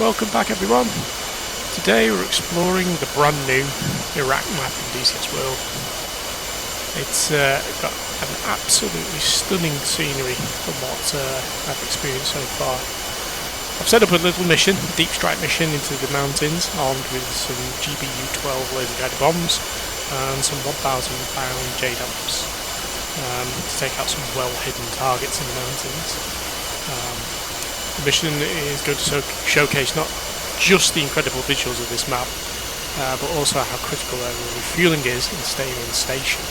Welcome back everyone. Today we're exploring the brand new Iraq map in DCS World. It's got an absolutely stunning scenery from what I've experienced so far. I've set up a little mission, a deep strike mission into the mountains, armed with some GBU-12 Laser-Guided Bombs and some 1,000 pound JDAMs to take out some well-hidden targets in the mountains. The mission is going to showcase not just the incredible visuals of this map, but also how critical refueling is in staying on station.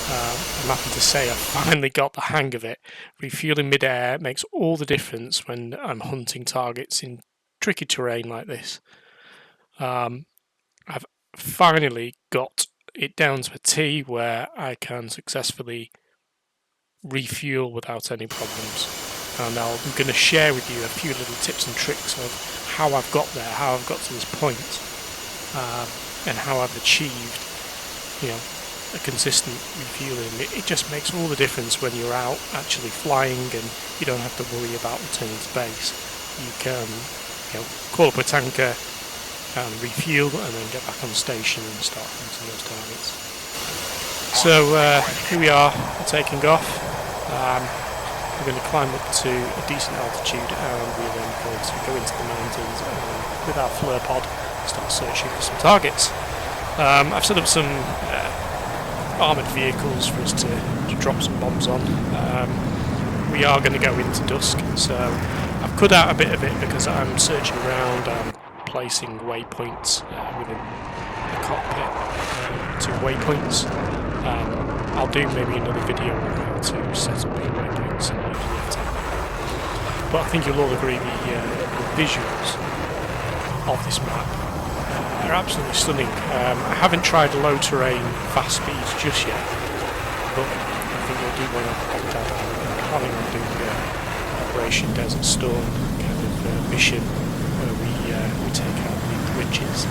I'm happy to say I finally got the hang of it. Refueling mid-air makes all the difference when I'm hunting targets in tricky terrain like this. I've finally got it down to a T where I can successfully refuel without any problems. And I'm going to share with you a few little tips and tricks of how I've got there, how I've got to this point, and how I've achieved, a consistent refueling. It just makes all the difference when you're out actually flying and you don't have to worry about returning to base. You can, call up a tanker and refuel, and then get back on station and start hunting those targets. So here we are, taking off. We're going to climb up to a decent altitude, and we're then going to go into the mountains and with our flare pod start searching for some targets. I've set up some armoured vehicles for us to drop some bombs on. We are going to go into dusk, so I've cut out a bit of it because I'm searching around and placing waypoints within the cockpit, 2 waypoints. I'll do maybe another video on how to set up your waypoints and but I think you'll all agree the visuals of this map are absolutely stunning. I haven't tried low terrain fast speeds just yet, but I think we'll do one on that. I'm planning on doing Operation Desert Storm kind of mission where we take out the witches.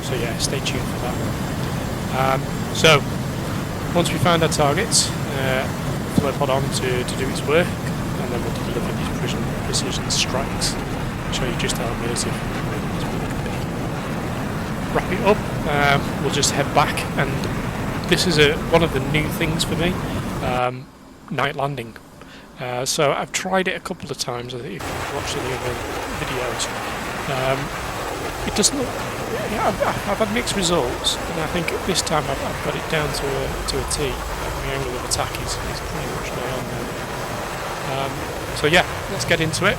So yeah, stay tuned for that one. So once we find our targets, flare pod on to do its work, and then we'll deliver these precision strikes. I'll show you just how immersive this will be. Wrap it up, we'll just head back, and this is one of the new things for me, night landing. So I've tried it a couple of times. I think if you've watched any of the videos, it doesn't look. I've had mixed results, and I think this time I've got it down to a T. The angle of attack is pretty much nailed on there. So yeah, let's get into it,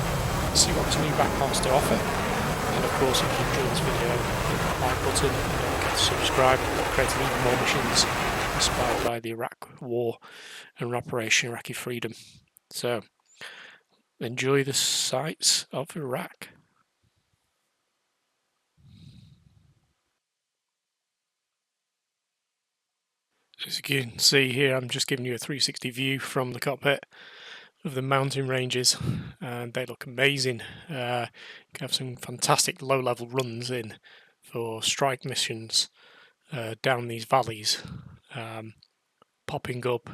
see what this new map has to offer, and of course if you enjoyed this video, hit that like button, and don't forget to subscribe. We're creating even more missions inspired by the Iraq War and Operation Iraqi Freedom. So enjoy the sights of Iraq. As you can see here, I'm just giving you a 360 view from the cockpit of the mountain ranges, and they look amazing. You can have some fantastic low-level runs in for strike missions down these valleys, popping up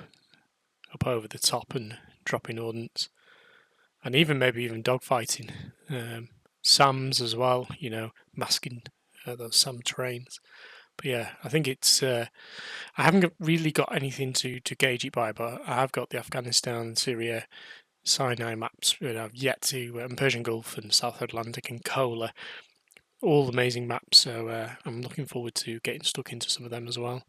over the top and dropping ordnance, and maybe even dogfighting. SAMs as well, masking those SAM terrains. But yeah, I think it's. I haven't really got anything to gauge it by, but I have got the Afghanistan, Syria, Sinai maps. I've yet to, and Persian Gulf and South Atlantic and Kola, all amazing maps. So I'm looking forward to getting stuck into some of them as well.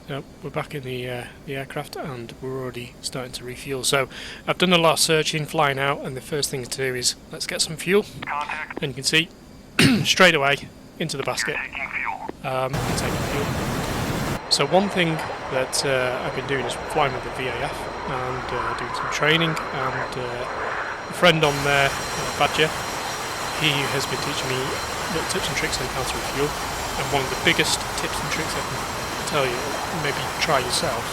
So we're back in the aircraft, and we're already starting to refuel. So I've done a lot of searching, flying out, and the first thing to do is let's get some fuel. Contact. And you can see straight away into the basket. Taking fuel. So one thing that I've been doing is flying with the VAF and doing some training. And a friend on there, Badger, he has been teaching me little tips and tricks on how to refuel. And one of the biggest tips and tricks I can tell you, maybe try yourself,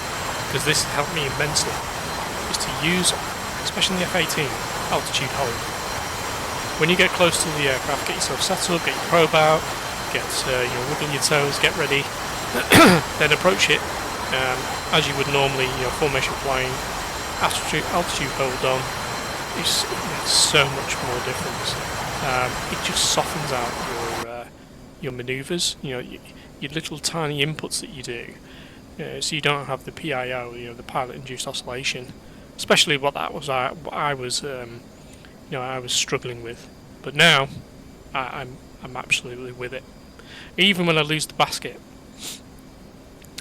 because this helped me immensely, is to use, especially in the F-18, altitude hold. when you get close to the aircraft, get yourself settled, get your probe out, get wiggling your toes, get ready, then approach it as you would normally, formation flying, altitude hold on. It's so much more difference. It just softens out your manoeuvres, your little tiny inputs that you do, so you don't have the PIO, the pilot-induced oscillation, especially what I was struggling with. But now I'm absolutely with it. Even when I lose the basket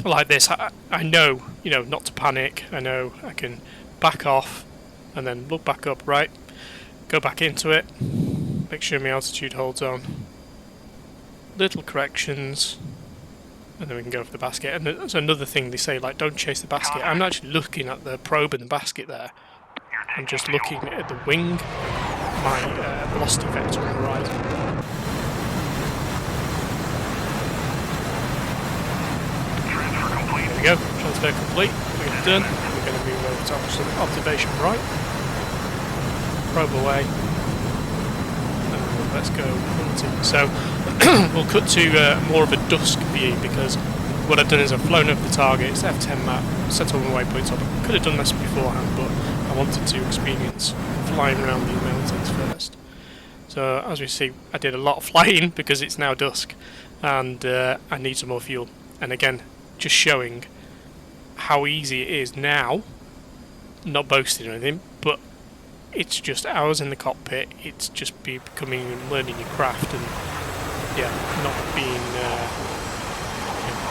like this, I know not to panic. I know I can back off and then look back up, right, go back into it, make sure my altitude holds on, little corrections, and then we can go for the basket. And there's another thing they say, like, don't chase the basket. I'm not actually looking at the probe in the basket there. I'm just looking at the wing, my velocity vector on the horizon. There we go, transfer complete. We're done. We're going to move over to observation right. Probe away. And let's go. So we'll cut to more of a dusk view, because what I've done is I've flown over the target, it's F10 map, set all my waypoints up. I could have done this beforehand, but I wanted to experience flying around these mountains first. So as we see, I did a lot of flying because it's now dusk, and I need some more fuel. And again, just showing how easy it is now, not boasting or anything, but it's just hours in the cockpit. It's just becoming and learning your craft, and not being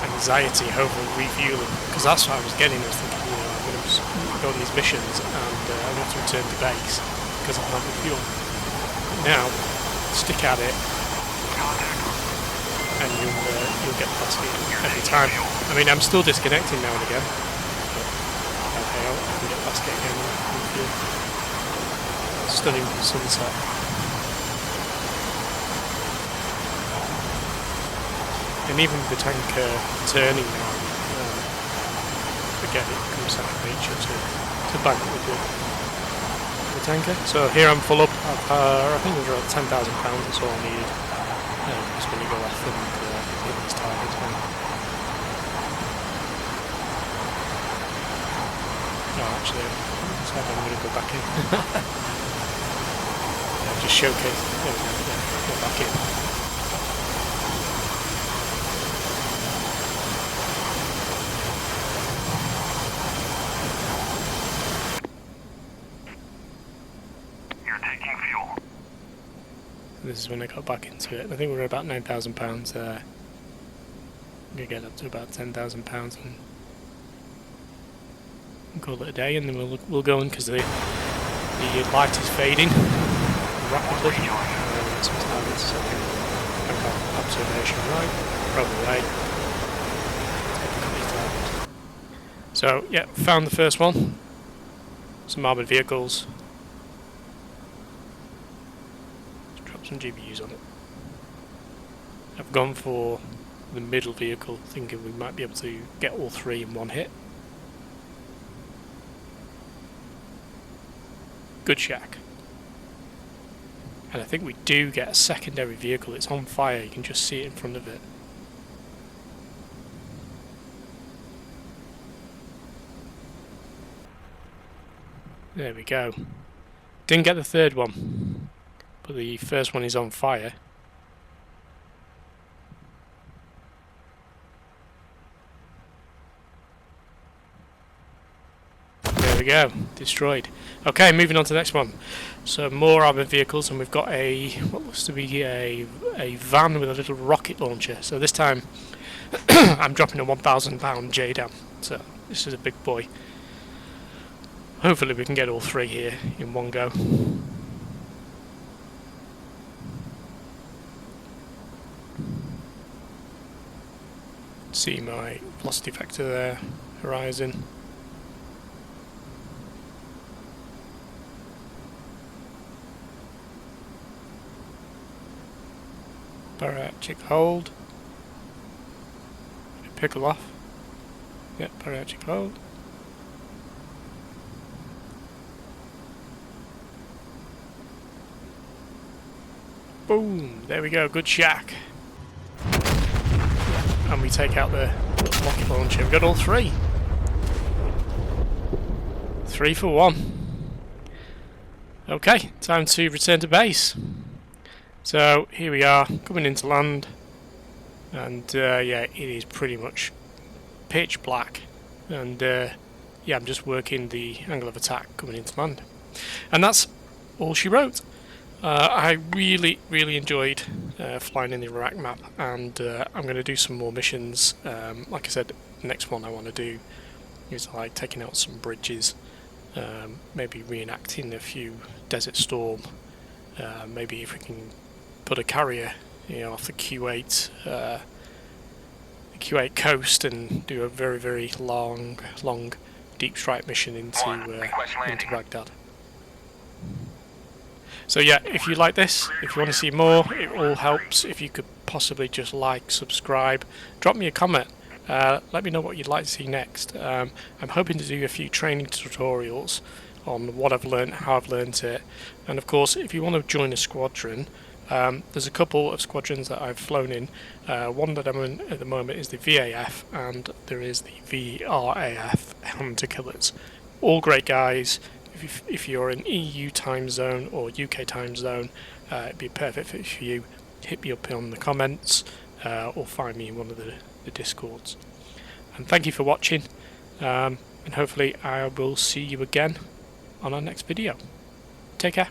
anxiety over refueling, because that's what I was getting. I was thinking, I'm going to go on these missions and I want to return to base because I'm not with fuel. But now, stick at it, and you'll get past it every time. I mean, I'm still disconnecting now and again, but okay, I can get past it again with fuel. Stunning sunset. And even with the tanker turning now, again, it comes out of nature to bank with the tanker. So here I'm full up. I think it was around £10,000. That's all I needed. Just going to go off and hit these targets now. No, actually, I'm going to go back in. Just showcase. There we go. Go back in. This is when I got back into it. I think we were about £9,000. I'm going to get up to about £10,000 and call it a day, and then we'll go on, because the light is fading rapidly. Some targets, so I've got observation right, probably right. So yeah, found the first one. Some armoured vehicles. Some GBUs on it. I've gone for the middle vehicle, thinking we might be able to get all three in one hit. Good shack. And I think we do get a secondary vehicle. It's on fire, you can just see it in front of it. There we go. Didn't get the third one, but the first one is on fire. There we go, destroyed. Okay, moving on to the next one. So more armoured vehicles, and we've got what looks to be a van with a little rocket launcher. So this time I'm dropping a 1,000 pound JDAM. So this is a big boy. Hopefully we can get all three here in one go. See my velocity vector there, horizon. Bariatric hold. Pickle off. Yep, bariatric hold. Boom! There we go, good shack. And we take out the rocket launcher. We've got all three. 3 for 1. Okay, time to return to base. So here we are, coming into land. And yeah, it is pretty much pitch black. And yeah, I'm just working the angle of attack coming into land. And that's all she wrote. I really enjoyed flying in the Iraq map, and I'm going to do some more missions. Like I said, the next one I want to do is like taking out some bridges, maybe reenacting a few Desert Storm, maybe if we can put a carrier, off the Q8, the Q8 coast, and do a very long deep strike mission into Baghdad. So yeah, if you like this, if you want to see more, it all helps if you could possibly just like, subscribe, drop me a comment, let me know what you'd like to see next. I'm hoping to do a few training tutorials on what I've learned, how I've learned it, and of course if you want to join a squadron, there's a couple of squadrons that I've flown in. One that I'm in at the moment is the VAF, and there is the VRAF Hunter Killers. All great guys. If you're in EU time zone or UK time zone, it'd be a perfect fit for you. Hit me up on the comments or find me in one of the Discords. And thank you for watching, and hopefully I will see you again on our next video. Take care.